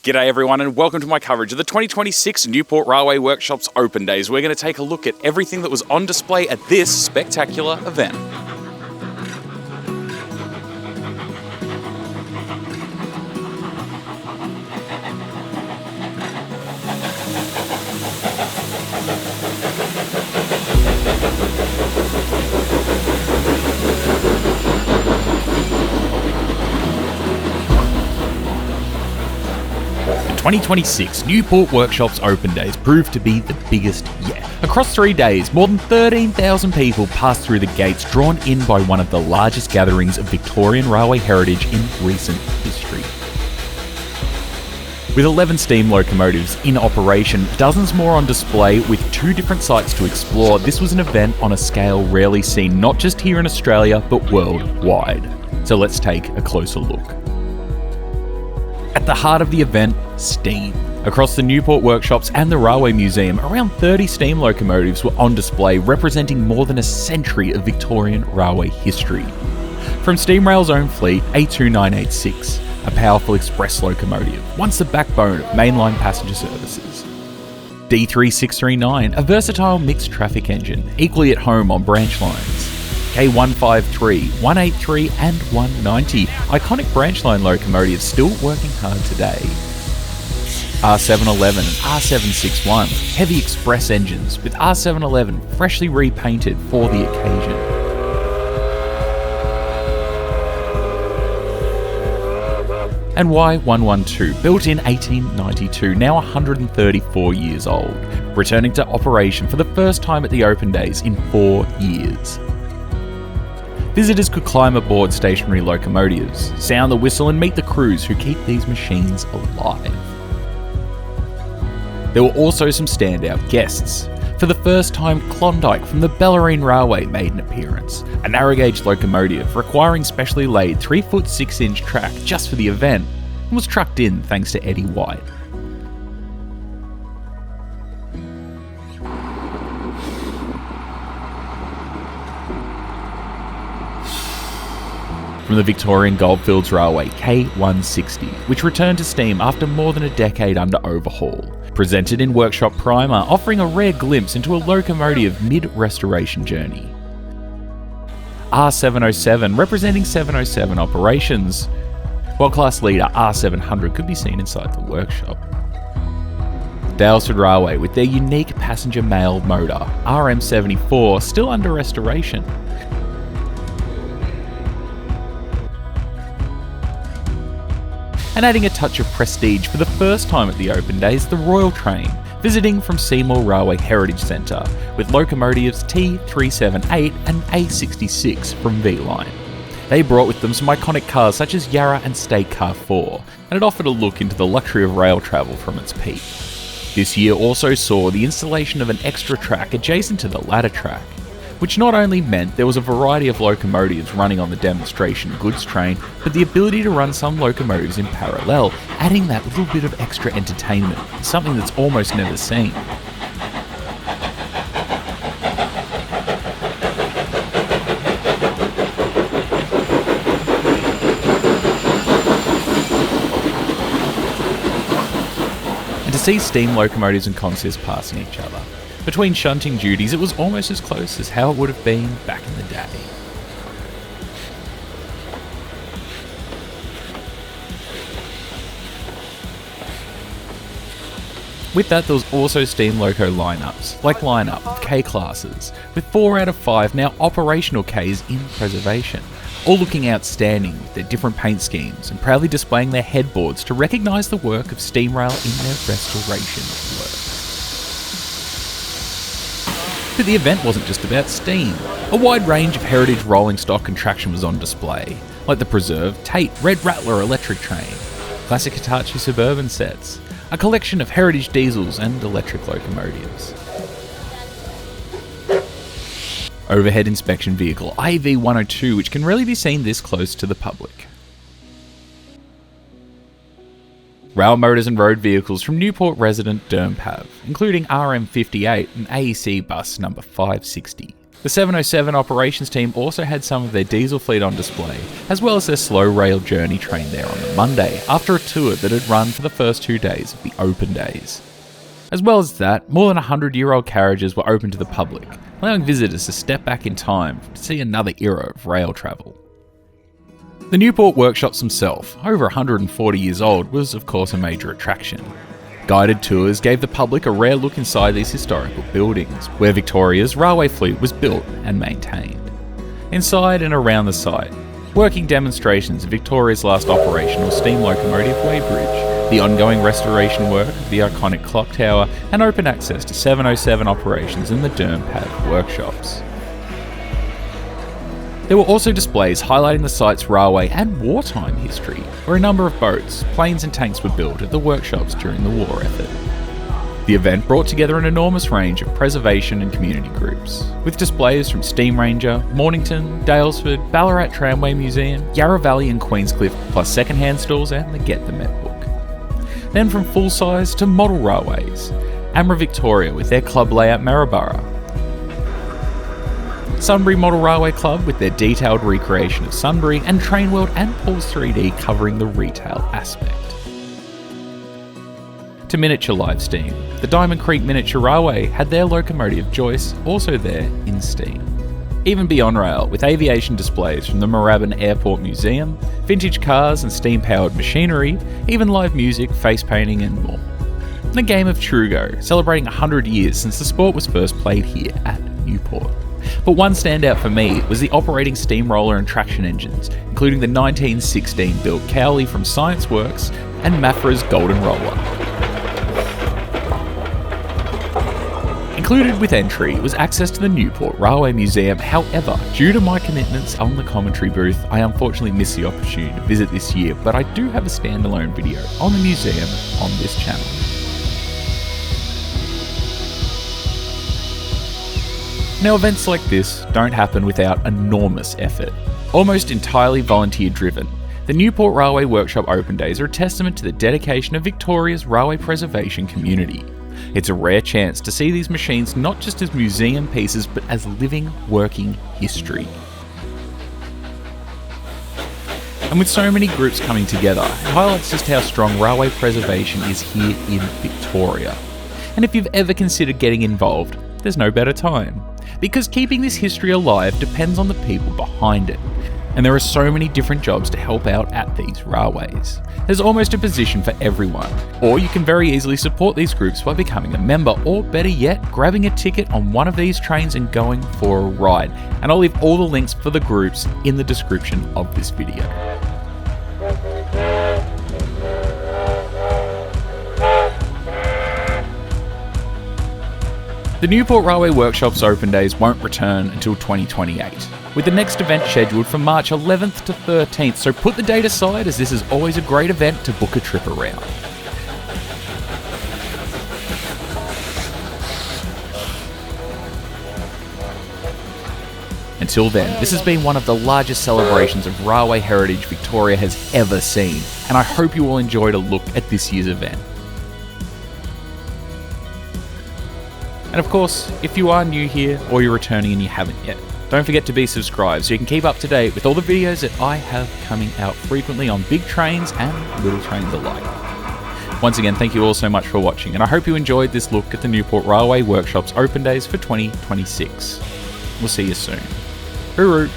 G'day everyone and welcome to my coverage of the 2026 Newport Railway Workshops Open Days. We're going to take a look at everything that was on display at this spectacular event. The 2026 Newport Workshops Open Days proved to be the biggest yet. Across 3 days, more than 13,000 people passed through the gates, drawn in by one of the largest gatherings of Victorian railway heritage in recent history. With 11 steam locomotives in operation, dozens more on display with 2 different sites to explore, this was an event on a scale rarely seen not just here in Australia but worldwide. So let's take a closer look. At the heart of the event, steam. Across the Newport Workshops and the Railway Museum, around 30 steam locomotives were on display representing more than a century of Victorian railway history. From Steamrail's own fleet, A2986, a powerful express locomotive, once the backbone of mainline passenger services. D3639, a versatile mixed traffic engine, equally at home on branch lines. K153, 183 and 190, iconic branch line locomotives still working hard today. R711 and R761, heavy express engines, with R711 freshly repainted for the occasion. And Y112, built in 1892, now 134 years old, returning to operation for the first time at the Open Days in 4 years. Visitors could climb aboard stationary locomotives, sound the whistle and meet the crews who keep these machines alive. There were also some standout guests. For the first time, Klondike from the Bellarine Railway made an appearance, a narrow-gauge locomotive requiring specially laid 3-foot 6-inch track just for the event, and was trucked in thanks to Eddie White. From the Victorian Goldfields Railway, K160, which returned to steam after more than a decade under overhaul. Presented in workshop primer, offering a rare glimpse into a locomotive mid-restoration journey. R707, representing 707 operations, while class leader R700 could be seen inside the workshop. Daylesford Railway, with their unique passenger mail motor, RM74, still under restoration. And adding a touch of prestige for the first time at the Open Days, the Royal Train, visiting from Seymour Railway Heritage Centre, with locomotives T378 and A66 from V-Line. They brought with them some iconic cars such as Yarra and State Car 4, and it offered a look into the luxury of rail travel from its peak. This year also saw the installation of an extra track adjacent to the ladder track, which not only meant there was a variety of locomotives running on the demonstration goods train, but the ability to run some locomotives in parallel, adding that little bit of extra entertainment, something that's almost never seen. And to see steam locomotives and consists passing each other. Between shunting duties, it was almost as close as how it would have been back in the day. With that, there was also steam loco lineups, like lineup of K classes, with 4 out of 5 now operational Ks in preservation, all looking outstanding with their different paint schemes and proudly displaying their headboards to recognise the work of Steamrail in their restoration work. But the event wasn't just about steam. A wide range of heritage rolling stock contraction was on display, like the preserved Tate Red Rattler electric train, classic Hitachi suburban sets, a collection of heritage diesels and electric locomotives. Overhead inspection vehicle IV102, which can rarely be seen this close to the public. Rail motors and road vehicles from Newport resident Dermpav, including RM58 and AEC bus number 560. The 707 operations team also had some of their diesel fleet on display, as well as their slow rail journey train there on the Monday, after a tour that had run for the first 2 days of the open days. As well as that, more than 100-year-old carriages were open to the public, allowing visitors to step back in time to see another era of rail travel. The Newport Workshops themselves, over 140 years old, was of course a major attraction. Guided tours gave the public a rare look inside these historical buildings, where Victoria's railway fleet was built and maintained. Inside and around the site, working demonstrations of Victoria's last operational steam locomotive weighbridge, the ongoing restoration work of the iconic clock tower, and open access to 707 operations in the Dermpav workshops. There were also displays highlighting the site's railway and wartime history, where a number of boats, planes and tanks were built at the workshops during the war effort. The event brought together an enormous range of preservation and community groups, with displays from Steamrail, Mornington, Daylesford, Ballarat Tramway Museum, Yarra Valley and Queenscliff, plus second-hand stalls and the Get the Met book. Then from full-size to model railways, Amra Victoria with their club layout Maryborough, Sunbury Model Railway Club with their detailed recreation of Sunbury, and Trainworld and Paul's 3D covering the retail aspect. To miniature live steam, the Diamond Creek Miniature Railway had their locomotive Joyce also there in steam. Even beyond rail, with aviation displays from the Moorabbin Airport Museum, vintage cars and steam-powered machinery, even live music, face painting and more. The game of Trugo, celebrating 100 years since the sport was first played here at Newport. But one standout for me was the operating steamroller and traction engines, including the 1916 built Cowley from Science Works and Mafra's Golden Roller. Included with entry was access to the Newport Railway Museum. However, due to my commitments on the commentary booth, I unfortunately missed the opportunity to visit this year, but I do have a standalone video on the museum on this channel. Now, events like this don't happen without enormous effort. Almost entirely volunteer driven, the Newport Railway Workshop Open Days are a testament to the dedication of Victoria's railway preservation community. It's a rare chance to see these machines not just as museum pieces, but as living, working history. And with so many groups coming together, it highlights just how strong railway preservation is here in Victoria. And if you've ever considered getting involved, there's no better time. Because keeping this history alive depends on the people behind it. And there are so many different jobs to help out at these railways. There's almost a position for everyone. Or you can very easily support these groups by becoming a member, or better yet, grabbing a ticket on one of these trains and going for a ride. And I'll leave all the links for the groups in the description of this video. The Newport Railway Workshops Open Days won't return until 2028, with the next event scheduled for March 11th to 13th, so put the date aside, as this is always a great event to book a trip around. Until then, this has been one of the largest celebrations of railway heritage Victoria has ever seen, and I hope you all enjoyed a look at this year's event. And of course, if you are new here or you're returning and you haven't yet, don't forget to be subscribed so you can keep up to date with all the videos that I have coming out frequently on big trains and little trains alike. Once again, thank you all so much for watching, and I hope you enjoyed this look at the Newport Railway Workshops Open Days for 2026. We'll see you soon. Hooroo!